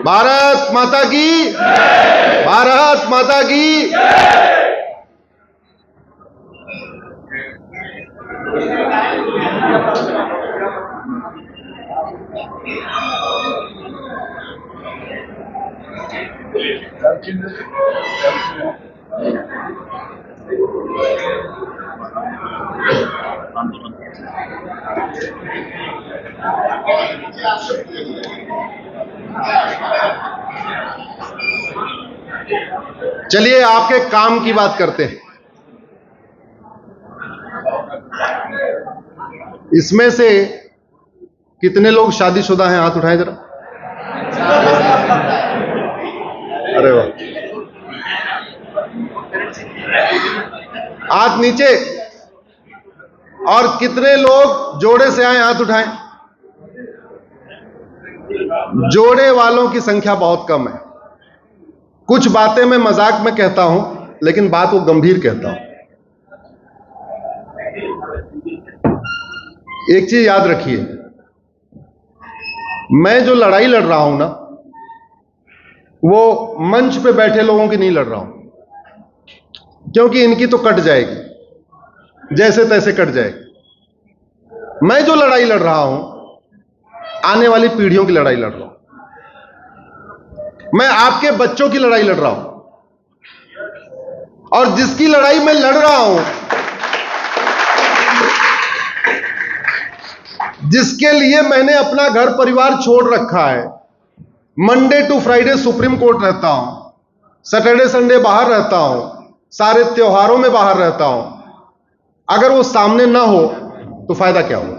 भारत माता की, भारत माता की। चलिए आपके काम की बात करते हैं। इसमें से कितने लोग शादीशुदा हैं? हाथ उठाएं जरा। अरे वाह, हाथ नीचे। और कितने लोग जोड़े से आए? हाथ उठाएं। जोड़े वालों की संख्या बहुत कम है। कुछ बातें मैं मजाक में कहता हूं, लेकिन बात को गंभीर कहता हूं। एक चीज याद रखिए, मैं जो लड़ाई लड़ रहा हूं ना, वो मंच पे बैठे लोगों की नहीं लड़ रहा हूं, क्योंकि इनकी तो कट जाएगी, जैसे तैसे कट जाएगी। मैं जो लड़ाई लड़ रहा हूं, आने वाली पीढ़ियों की लड़ाई लड़ रहा हूं। मैं आपके बच्चों की लड़ाई लड़ रहा हूं, और जिसकी लड़ाई मैं लड़ रहा हूं, जिसके लिए मैंने अपना घर परिवार छोड़ रखा है, Monday to Friday Supreme Court रहता हूं, सैटरडे संडे बाहर रहता हूं, सारे त्योहारों में बाहर रहता हूं, अगर वो सामने ना हो तो फायदा क्या हो?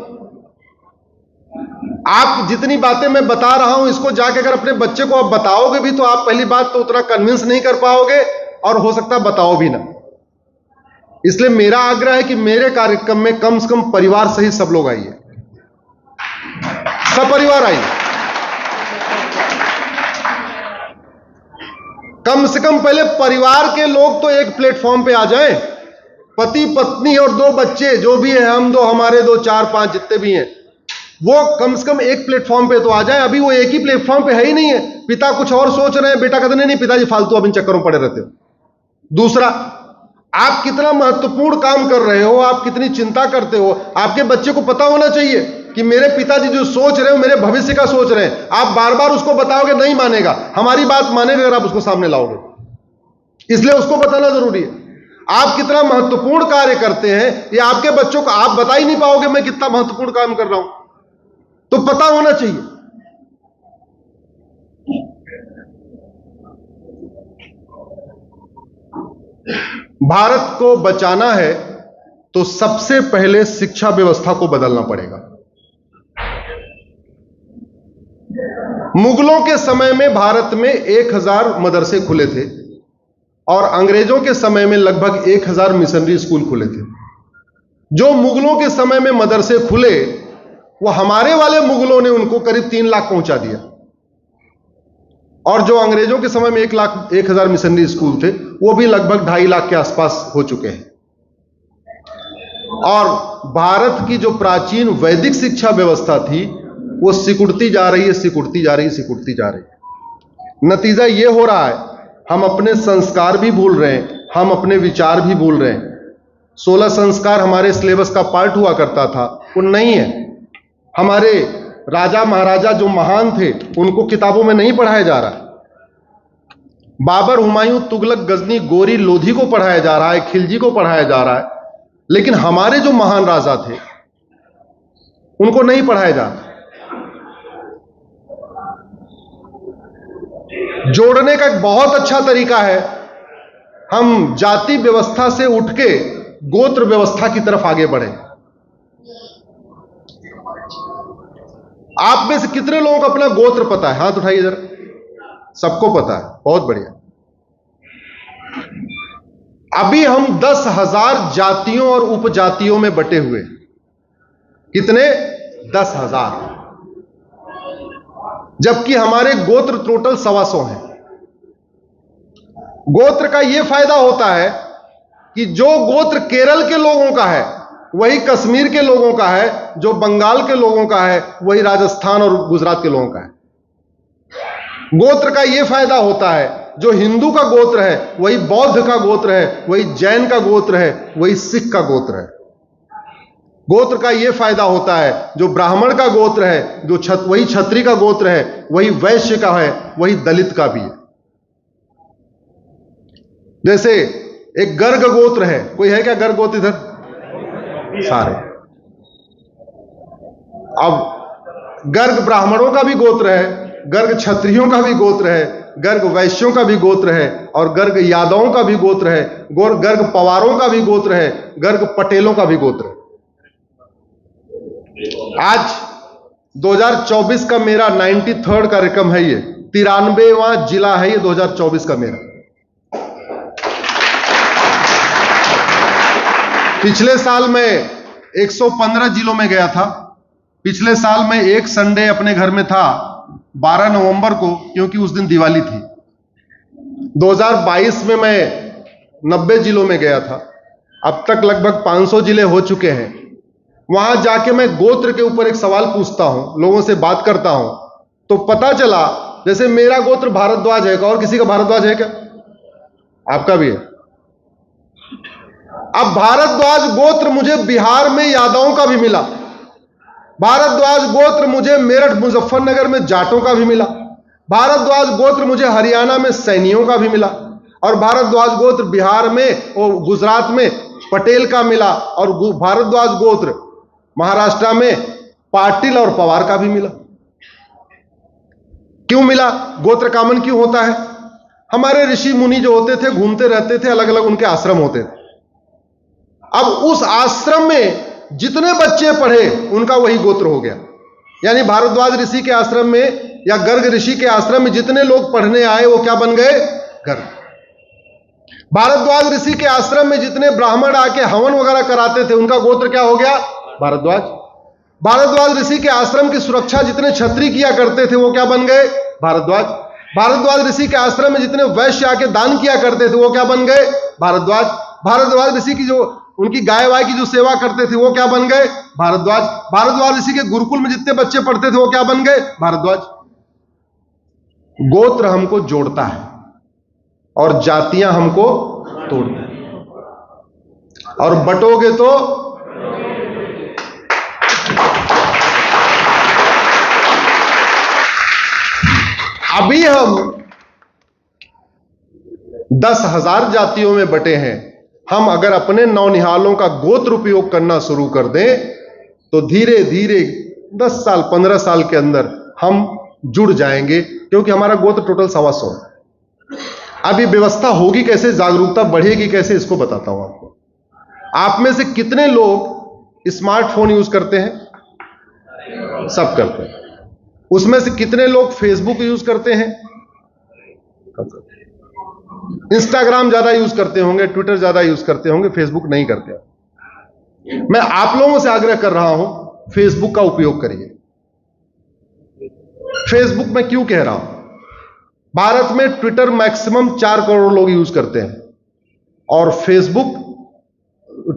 आप जितनी बातें मैं बता रहा हूं, इसको जाके अगर अपने बच्चे को आप बताओगे भी, तो आप पहली बात तो उतना कन्विंस नहीं कर पाओगे, और हो सकता है बताओ भी ना। इसलिए मेरा आग्रह है कि मेरे कार्यक्रम में कम से कम परिवार सहित सब लोग आइए, सब परिवार आइए। कम से कम पहले परिवार के लोग तो एक प्लेटफॉर्म पे आ जाएं। पति पत्नी और 2 बच्चे, जो भी है, हम 2, हमारे 2, 4, 5 जितने भी हैं, वो कम से कम एक प्लेटफॉर्म पे तो आ जाए। अभी वो एक ही प्लेटफॉर्म पे है ही नहीं है। पिता कुछ और सोच रहे हैं, बेटा कहते नहीं पिताजी फालतू अब इन चक्करों पड़े रहते हो। दूसरा, आप कितना महत्वपूर्ण काम कर रहे हो, आप कितनी चिंता करते हो, आपके बच्चे को पता होना चाहिए कि मेरे पिताजी जो सोच रहे हो, मेरे भविष्य का सोच रहे हैं। आप बार बार उसको बताओगे, नहीं मानेगा। हमारी बात मानेगा अगर आप उसको सामने लाओगे, इसलिए उसको बताना जरूरी है। आप कितना महत्वपूर्ण कार्य करते हैं, ये आपके बच्चों को आप बता ही नहीं पाओगे मैं कितना महत्वपूर्ण काम कर रहा हूं, तो पता होना चाहिए। भारत को बचाना है तो सबसे पहले शिक्षा व्यवस्था को बदलना पड़ेगा। मुगलों के समय में भारत में 1000 मदरसे खुले थे, और अंग्रेजों के समय में लगभग 1000 मिशनरी स्कूल खुले थे। जो मुगलों के समय में मदरसे खुले, वो हमारे वाले मुगलों ने उनको करीब 3 लाख पहुंचा दिया, और जो अंग्रेजों के समय में 1,00,000 मिशनरी स्कूल थे, वो भी लगभग 2.5 लाख के आसपास हो चुके हैं। और भारत की जो प्राचीन वैदिक शिक्षा व्यवस्था थी, वो सिकुड़ती जा रही है, सिकुड़ती जा रही है, सिकुड़ती जा रही है। नतीजा ये हो रहा है, हम अपने संस्कार भी भूल रहे हैं, हम अपने विचार भी भूल रहे हैं। 16 संस्कार हमारे सिलेबस का पार्ट हुआ करता था, वो नहीं है। हमारे राजा महाराजा जो महान थे, उनको किताबों में नहीं पढ़ाया जा रहा। बाबर, हुमायूं, तुगलक, गजनी, गोरी, लोधी को पढ़ाया जा रहा है, खिलजी को पढ़ाया जा रहा है, लेकिन हमारे जो महान राजा थे उनको नहीं पढ़ाया जा रहा। जोड़ने का एक बहुत अच्छा तरीका है, हम जाति व्यवस्था से उठ के गोत्र व्यवस्था की तरफ आगे बढ़े। आप में से कितने लोगों को अपना गोत्र पता है? हाथ उठाइए जरा। सबको पता है, बहुत बढ़िया। अभी हम 10,000 जातियों और उपजातियों में बटे हुए। कितने? 10,000। जबकि हमारे गोत्र टोटल 125 हैं। गोत्र का यह फायदा होता है कि जो गोत्र केरल के लोगों का है वही कश्मीर के लोगों का है, जो बंगाल के लोगों का है वही राजस्थान और गुजरात के लोगों का है। गोत्र का यह फायदा होता है, जो हिंदू का गोत्र है वही बौद्ध का गोत्र है, वही जैन का गोत्र है, वही सिख का गोत्र है। गोत्र का यह फायदा होता है, जो ब्राह्मण का गोत्र है, जो वही क्षत्रिय का गोत्र है, वही वैश्य का है, वही दलित का भी है। जैसे एक गर्ग गोत्र है, कोई है क्या गर्ग गोत्र इधर? सारे। अब गर्ग ब्राह्मणों का भी गोत्र है, गर्ग क्षत्रियों का भी गोत्र है, गर्ग वैश्यों का भी गोत्र है, और गर्ग यादवों का भी गोत्र है, गर्ग पवारों का भी गोत्र है, गर्ग पटेलों का भी गोत्र है। आज 2024 का मेरा 93rd कार्यक्रम है, ये 93वां जिला है ये 2024 का मेरा। पिछले साल मैं 115 जिलों में गया था। पिछले साल मैं एक संडे अपने घर में था 12 नवंबर को, क्योंकि उस दिन दिवाली थी। 2022 में मैं 90 जिलों में गया था। अब तक लगभग 500 जिले हो चुके हैं। वहां जाके मैं गोत्र के ऊपर एक सवाल पूछता हूं, लोगों से बात करता हूं, तो पता चला जैसे मेरा गोत्र भारद्वाज है, और किसी का भारद्वाज है क्या? आपका भी है। अब भारद्वाज गोत्र मुझे बिहार में यादवों का भी मिला, भारद्वाज गोत्र मुझे मेरठ मुजफ्फरनगर में जाटों का भी मिला, भारद्वाज गोत्र मुझे हरियाणा में सैनियों का भी मिला, और भारद्वाज गोत्र बिहार में और गुजरात में पटेल का मिला, और भारद्वाज गोत्र महाराष्ट्र में पाटिल और पवार का भी मिला। क्यों मिला? गोत्र कामन क्यों होता है? हमारे ऋषि मुनि जो होते थे घूमते रहते थे, अलग अलग उनके आश्रम होते थे। अब उस आश्रम में जितने बच्चे पढ़े उनका वही गोत्र हो गया। यानी भारद्वाज ऋषि के आश्रम में या गर्ग ऋषि के आश्रम में जितने लोग पढ़ने आए वो क्या बन गए? गर्ग। भारद्वाज ऋषि के आश्रम में जितने ब्राह्मण आके हवन वगैरह कराते थे उनका गोत्र क्या हो गया? भारद्वाज। भारद्वाज ऋषि के आश्रम की सुरक्षा जितने क्षत्रिय किया करते थे वो क्या बन गए? भारद्वाज। भारद्वाज ऋषि के आश्रम में जितने वैश्य आके दान किया करते थे वो क्या बन गए? भारद्वाज। भारद्वाज ऋषि की जो उनकी गाय वाय की जो सेवा करते थे वो क्या बन गए? भारद्वाज। भारद्वाज ऋषि के गुरुकुल में जितने बच्चे पढ़ते थे वो क्या बन गए? भारद्वाज। गोत्र हमको जोड़ता है और जातियां हमको तोड़ती हैं, और बटोगे तो अभी हम 10,000 जातियों में बटे हैं। हम अगर अपने नौनिहालों का गोत्र उपयोग करना शुरू कर दें तो धीरे धीरे 10 साल 15 साल के अंदर हम जुड़ जाएंगे, क्योंकि हमारा गोत्र टोटल 125 है। अब ये व्यवस्था होगी कैसे, जागरूकता बढ़ेगी कैसे, इसको बताता हूं आपको। आप में से कितने लोग स्मार्टफोन यूज करते हैं? सब करते हैं। उसमें से कितने लोग फेसबुक यूज करते हैं? इंस्टाग्राम ज्यादा यूज करते होंगे, ट्विटर ज्यादा यूज करते होंगे, फेसबुक नहीं करते। मैं आप लोगों से आग्रह कर रहा हूं, फेसबुक का उपयोग करिए। फेसबुक में क्यों कह रहा हूं? भारत में ट्विटर मैक्सिमम 4 करोड़ लोग यूज करते हैं, और फेसबुक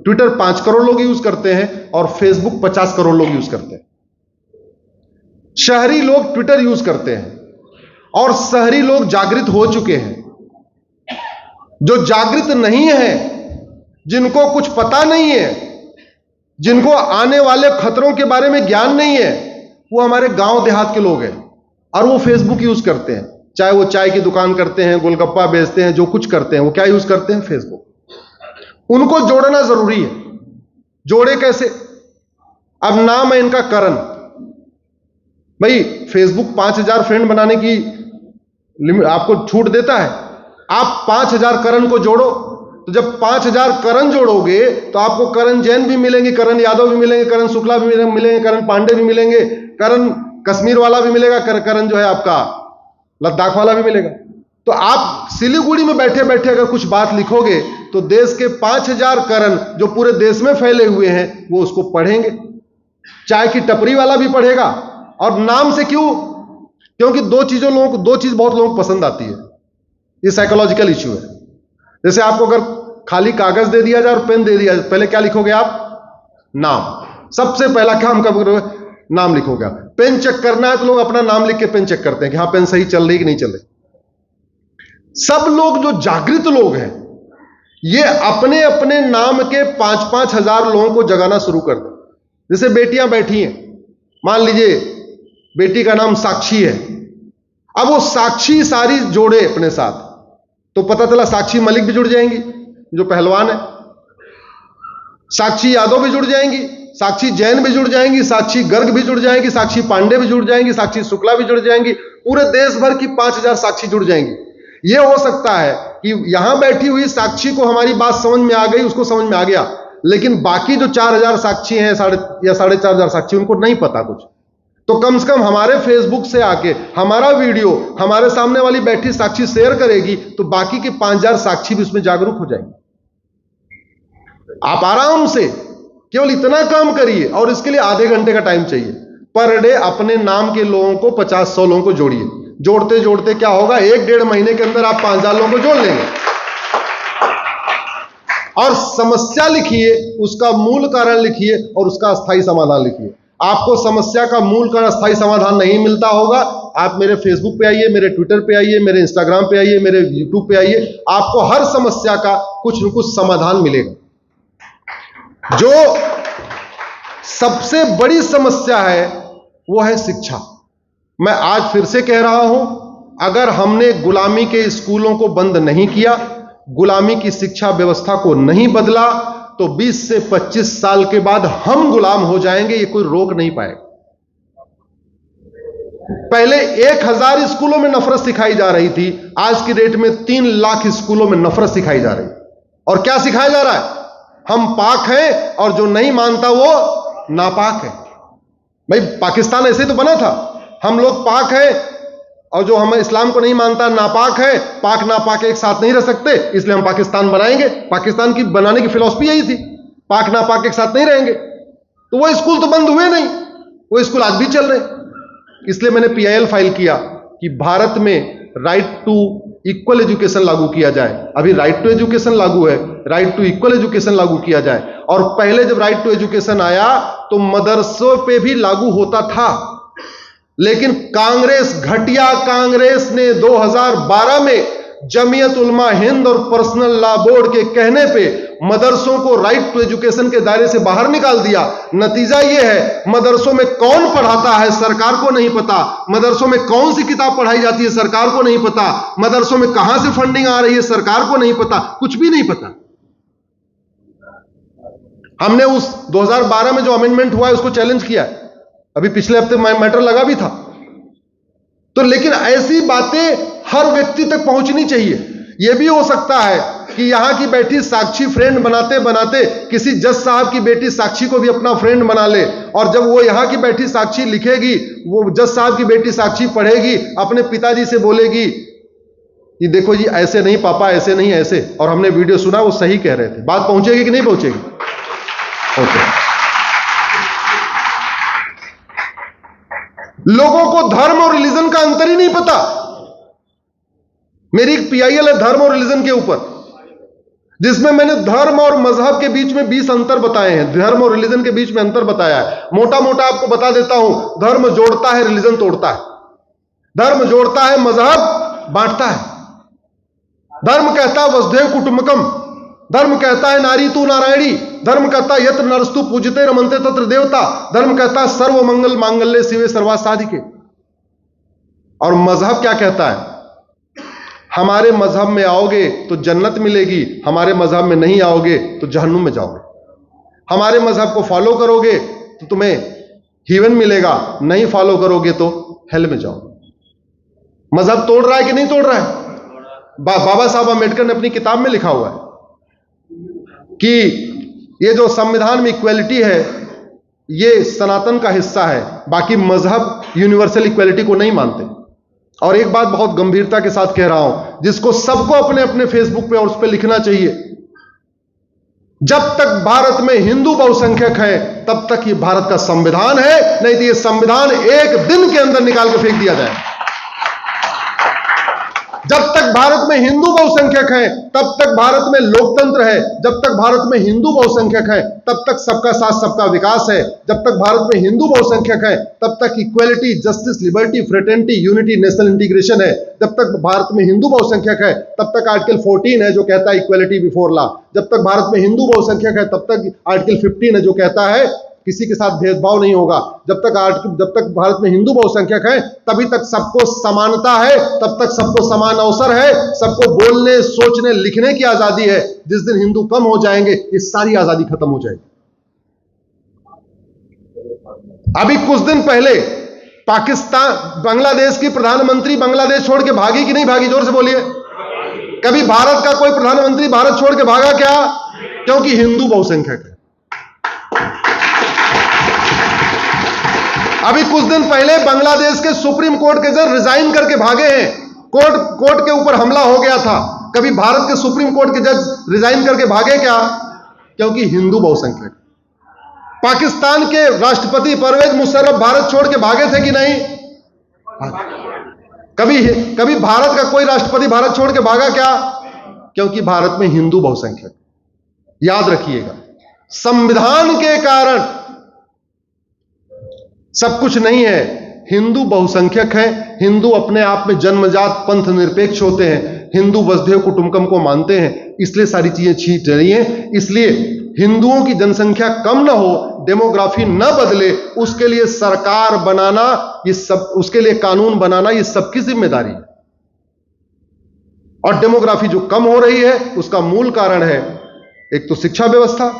ट्विटर 5 करोड़ लोग यूज करते हैं, और फेसबुक 50 करोड़ लोग यूज करते हैं। शहरी लोग ट्विटर यूज करते हैं, और शहरी लोग जागृत हो चुके हैं। जो जागृत नहीं है, जिनको कुछ पता नहीं है, जिनको आने वाले खतरों के बारे में ज्ञान नहीं है, वो हमारे गांव देहात के लोग हैं, और वो फेसबुक यूज करते हैं। चाहे वो चाय की दुकान करते हैं, गोलगप्पा बेचते हैं, जो कुछ करते हैं, वो क्या यूज करते हैं? फेसबुक। उनको जोड़ना जरूरी है। जोड़े कैसे? अब नाम है इनका करण। भाई फेसबुक 5000 फ्रेंड बनाने की आपको छूट देता है। आप 5000 करण को जोड़ो, तो जब 5000 करण जोड़ोगे तो आपको करण जैन भी मिलेंगे, करण यादव भी मिलेंगे, करण शुक्ला भी मिलेंगे, करण पांडे भी मिलेंगे, करण कश्मीर वाला भी मिलेगा, करण जो है आपका लद्दाख वाला भी मिलेगा। तो आप सिलीगुड़ी में बैठे बैठे अगर कुछ बात लिखोगे तो देश के 5000 करण जो पूरे देश में फैले हुए हैं वो उसको पढ़ेंगे। चाय की टपरी वाला भी पढ़ेगा। और नाम से क्यों? क्योंकि दो चीज बहुत लोगों को पसंद आती है। ये साइकोलॉजिकल इश्यू है। जैसे आपको अगर खाली कागज दे दिया जाए और पेन दे दिया जाए, पहले क्या लिखोगे आप? नाम। सबसे पहला काम कब करोगे? नाम लिखोगे। पेन चेक करना है तो लोग अपना नाम लिख के पेन चेक करते हैं कि हाँ पेन सही चल रही कि नहीं चल रही। सब लोग जो जागृत लोग हैं ये अपने अपने नाम के 5-5 हजार लोगों को जगाना शुरू कर दो। जैसे बेटियां बैठी हैं, मान लीजिए बेटी का नाम साक्षी है, अब वो साक्षी सारी जोड़े अपने साथ, तो पता चला साक्षी मलिक भी जुड़ जाएंगी जो पहलवान है, साक्षी यादव भी जुड़ जाएंगी, साक्षी जैन भी जुड़ जाएंगी, साक्षी गर्ग भी जुड़ जाएंगी, साक्षी पांडे भी जुड़ जाएंगी, साक्षी शुक्ला भी जुड़ जाएंगी, पूरे देश भर की 5000 साक्षी जुड़ जाएंगी। यह हो सकता है कि यहां बैठी हुई साक्षी को हमारी बात समझ में आ गई, उसको समझ में आ गया, लेकिन बाकी जो 4000 साक्षी हैं या 4500 साक्षी, उनको नहीं पता कुछ। तो कम से कम हमारे फेसबुक से आके हमारा वीडियो हमारे सामने वाली बैठी साक्षी शेयर करेगी तो बाकी के 5000 साक्षी भी उसमें जागरूक हो जाएंगे। आप आराम से केवल इतना काम करिए और इसके लिए आधे घंटे का टाइम चाहिए। पर डे अपने नाम के लोगों को 50-100 लोगों को जोड़िए। जोड़ते जोड़ते क्या होगा, 1-1.5 महीने के अंदर आप 5000 लोगों को जोड़ लेंगे। और समस्या लिखिए, उसका मूल कारण लिखिए और उसका अस्थायी समाधान लिखिए। आपको समस्या का मूल कारण अस्थायी समाधान नहीं मिलता होगा, आप मेरे फेसबुक पे आइए, मेरे ट्विटर पे आइए, मेरे इंस्टाग्राम पे आइए, मेरे यूट्यूब पे आइए, आपको हर समस्या का कुछ न कुछ समाधान मिलेगा। जो सबसे बड़ी समस्या है वो है शिक्षा। मैं आज फिर से कह रहा हूं, अगर हमने गुलामी के स्कूलों को बंद नहीं किया, गुलामी की शिक्षा व्यवस्था को नहीं बदला, तो 20 से 25 साल के बाद हम गुलाम हो जाएंगे, ये कोई रोक नहीं पाएगा। पहले 1000 स्कूलों में नफरत सिखाई जा रही थी, आज की डेट में 3 लाख स्कूलों में नफरत सिखाई जा रही है। और क्या सिखाया जा रहा है, हम पाक हैं और जो नहीं मानता वो नापाक है। भाई पाकिस्तान ऐसे तो बना था, हम लोग पाक हैं और जो हम इस्लाम को नहीं मानता नापाक है, पाक नापाक एक साथ नहीं रह सकते, इसलिए हम पाकिस्तान बनाएंगे। पाकिस्तान की बनाने की फिलॉसफी यही थी, पाक नापाक एक साथ नहीं रहेंगे। तो वो स्कूल तो बंद हुए नहीं, वो स्कूल आज भी चल रहे। इसलिए मैंने PIL फाइल किया कि भारत में राइट टू इक्वल एजुकेशन लागू किया जाए। अभी राइट टू एजुकेशन लागू है, राइट टू इक्वल एजुकेशन लागू किया जाए। और पहले जब राइट टू एजुकेशन आया तो मदरसों पे भी लागू होता था, लेकिन कांग्रेस, घटिया कांग्रेस ने 2012 में जमीयत उलमा हिंद और पर्सनल लॉ बोर्ड के कहने पे मदरसों को राइट टू एजुकेशन के दायरे से बाहर निकाल दिया। नतीजा यह है, मदरसों में कौन पढ़ाता है सरकार को नहीं पता, मदरसों में कौन सी किताब पढ़ाई जाती है सरकार को नहीं पता, मदरसों में कहां से फंडिंग आ रही है सरकार को नहीं पता, कुछ भी नहीं पता। हमने उस 2012 में जो अमेंडमेंट हुआ है उसको चैलेंज किया है, अभी पिछले हफ्ते मैटर लगा भी था। तो लेकिन ऐसी बातें हर व्यक्ति तक पहुंचनी चाहिए। यह भी हो सकता है कि यहां की बैठी साक्षी फ्रेंड बनाते बनाते किसी जज साहब की बेटी साक्षी को भी अपना फ्रेंड बना ले, और जब वो यहां की बैठी साक्षी लिखेगी, वो जज साहब की बेटी साक्षी पढ़ेगी, अपने पिताजी से बोलेगी कि देखो जी ऐसे नहीं पापा, ऐसे नहीं ऐसे, और हमने वीडियो सुना वो सही कह रहे थे। बात पहुंचेगी कि नहीं पहुंचेगी? ओके। लोगों को धर्म और रिलीजन का अंतर ही नहीं पता। मेरी एक PIL है धर्म और रिलीजन के ऊपर, जिसमें मैंने धर्म और मजहब के बीच में 20 अंतर बताए हैं, धर्म और रिलीजन के बीच में अंतर बताया है। मोटा मोटा आपको बता देता हूं, धर्म जोड़ता है, रिलीजन तोड़ता है। धर्म जोड़ता है, मजहब बांटता है। धर्म कहता है वसुधैव कुटुंबकम, धर्म कहता है नारी तू नारायणी, धर्म कहता है यत्र नरस्तु पूजते रमन्ते तत्र देवता, धर्म कहता है सर्व मंगल मांगल्ये शिवे सर्वार्थ साधिके। और मजहब क्या कहता है, हमारे मजहब में आओगे तो जन्नत मिलेगी, हमारे मजहब में नहीं आओगे तो जहन्नुम में जाओगे। हमारे मजहब को फॉलो करोगे तो तुम्हें हेवन मिलेगा, नहीं फॉलो करोगे तो हेल में जाओगे। मजहब तोड़ रहा है कि नहीं तोड़ रहा है? बाबा साहब अम्बेडकर ने अपनी किताब में लिखा हुआ है कि ये जो संविधान में इक्वेलिटी है ये सनातन का हिस्सा है, बाकी मजहब यूनिवर्सल इक्वेलिटी को नहीं मानते। और एक बात बहुत गंभीरता के साथ कह रहा हूं, जिसको सबको अपने अपने फेसबुक पे और उस पे लिखना चाहिए, जब तक भारत में हिंदू बहुसंख्यक है तब तक ये भारत का संविधान है, नहीं तो ये संविधान एक दिन के अंदर निकाल के फेंक दिया जाए। जब तक भारत में हिंदू बहुसंख्यक हैं तब तक भारत में लोकतंत्र है, जब तक भारत में हिंदू बहुसंख्यक है तब तक सबका साथ सबका विकास है, जब तक भारत में हिंदू बहुसंख्यक है तब तक equality, justice, liberty, fraternity, unity, national integration है, जब तक भारत में हिंदू बहुसंख्यक है तब तक आर्टिकल 14 है जो कहता है इक्वलिटी बिफोर लॉ, जब तक भारत में हिंदू बहुसंख्यक है तब तक आर्टिकल 15 है जो कहता है किसी के साथ भेदभाव नहीं होगा, जब तक भारत में हिंदू बहुसंख्यक है तभी तक सबको समानता है, तब तक सबको समान अवसर है, सबको बोलने, सोचने, लिखने की आजादी है। जिस दिन हिंदू कम हो जाएंगे ये सारी आजादी खत्म हो जाएगी। अभी कुछ दिन पहले बांग्लादेश की प्रधानमंत्री बांग्लादेश छोड़ के भागी कि नहीं भागी? जोर से बोलिए। कभी भारत का कोई प्रधानमंत्री भारत छोड़ के भागा क्या? क्योंकि हिंदू बहुसंख्यक है। अभी कुछ दिन पहले बांग्लादेश के सुप्रीम कोर्ट के जज रिजाइन करके भागे हैं, कोर्ट के ऊपर हमला हो गया था। कभी भारत के सुप्रीम कोर्ट के जज रिजाइन करके भागे क्या? क्योंकि हिंदू बहुसंख्यक। पाकिस्तान के राष्ट्रपति परवेज मुशर्रफ भारत छोड़ के भागे थे कि नहीं? कभी भारत का कोई राष्ट्रपति भारत छोड़ के भागा क्या? क्योंकि भारत में हिंदू बहुसंख्यक। याद रखिएगा, संविधान के कारण सब कुछ नहीं है। हिंदू बहुसंख्यक है, हिंदू अपने आप में जन्मजात पंथ निरपेक्ष होते हैं, हिंदू वसुधैव कुटुंबकम को मानते हैं, इसलिए सारी चीजें छीट रही हैं। इसलिए हिंदुओं की जनसंख्या कम ना हो, डेमोग्राफी न बदले, उसके लिए सरकार बनाना, ये सब, उसके लिए कानून बनाना, ये सबकी जिम्मेदारी है। और डेमोग्राफी जो कम हो रही है उसका मूल कारण है एक तो शिक्षा व्यवस्था,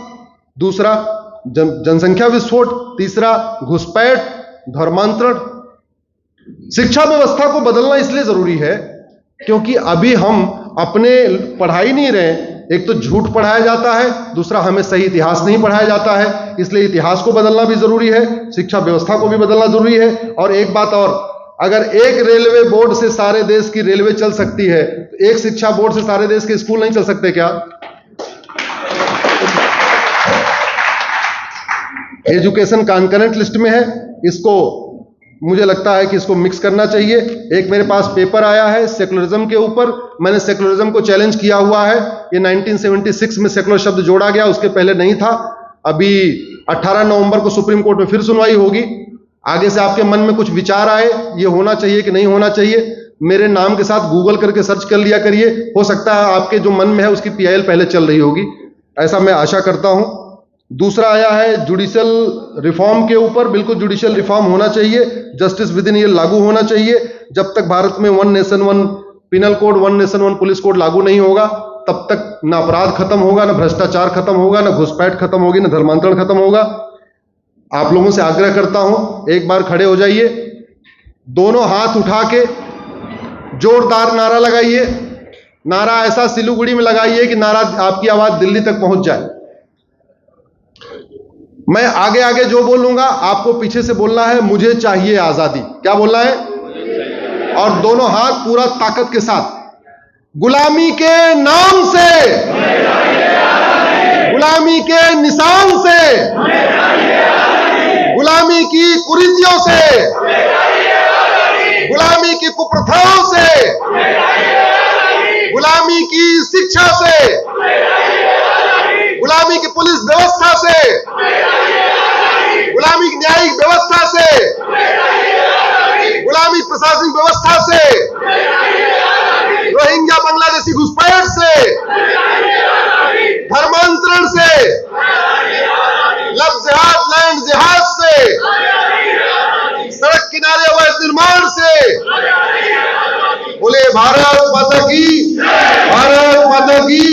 दूसरा जनसंख्या विस्फोट, तीसरा घुसपैठ, धर्मांतरण। शिक्षा व्यवस्था को बदलना इसलिए जरूरी है क्योंकि अभी हम अपने पढ़ाई नहीं रहे। एक तो झूठ पढ़ाया जाता है, दूसरा हमें सही इतिहास नहीं पढ़ाया जाता है, इसलिए इतिहास को बदलना भी जरूरी है, शिक्षा व्यवस्था को भी बदलना जरूरी है। और एक बात और, अगर एक रेलवे बोर्ड से सारे देश की रेलवे चल सकती है तो एक शिक्षा बोर्ड से सारे देश के स्कूल नहीं चल सकते क्या? एजुकेशन कॉन्करेंट लिस्ट में है, इसको मुझे लगता है कि इसको मिक्स करना चाहिए। एक मेरे पास पेपर आया है सेकुलरिज्म के ऊपर, मैंने सेकुलरिज्म को चैलेंज किया हुआ है। ये 1976 में सेकुलर शब्द जोड़ा गया, उसके पहले नहीं था। अभी 18 नवंबर को सुप्रीम कोर्ट में फिर सुनवाई होगी। आगे से आपके मन में कुछ विचार आए, ये होना चाहिए कि नहीं होना चाहिए, मेरे नाम के साथ गूगल करके सर्च कर लिया करिए। हो सकता है आपके जो मन में है उसकी पीआईएल पहले चल रही होगी, ऐसा मैं आशा करता हूं। दूसरा आया है जुडिशियल रिफॉर्म के ऊपर। बिल्कुल जुडिशियल रिफॉर्म होना चाहिए, जस्टिस विद इन ईयर लागू होना चाहिए। जब तक भारत में 1 nation 1 penal code, 1 nation 1 police code लागू नहीं होगा तब तक ना अपराध खत्म होगा, ना भ्रष्टाचार खत्म होगा, ना घुसपैठ खत्म होगी, ना धर्मांतरण खत्म होगा। आप लोगों से आग्रह करता हूं, एक बार खड़े हो जाइए, दोनों हाथ उठा के जोरदार नारा लगाइए। नारा ऐसा सिलीगुड़ी में लगाइए कि नारा आपकी आवाज दिल्ली तक पहुंच जाए। मैं आगे आगे जो बोलूंगा आपको पीछे से बोलना है, मुझे चाहिए आजादी। क्या बोलना है? और दोनों हाथ पूरा ताकत के साथ। गुलामी के नाम से, गुलामी के निशान से, गुलामी की कुरीतियों से, गुलामी की कुप्रथाओं से, गुलामी की शिक्षा से, गुलामी की पुलिस व्यवस्था से, गुलामी की न्यायिक व्यवस्था से, गुलामी प्रशासनिक व्यवस्था से, रोहिंग्या बांग्लादेशी घुसपैठ से, धर्मांतरण से, लव जिहाद, लैंड जिहाद से, सड़क किनारे अवैध निर्माण से। बोले भारत माता की, भारत माता की।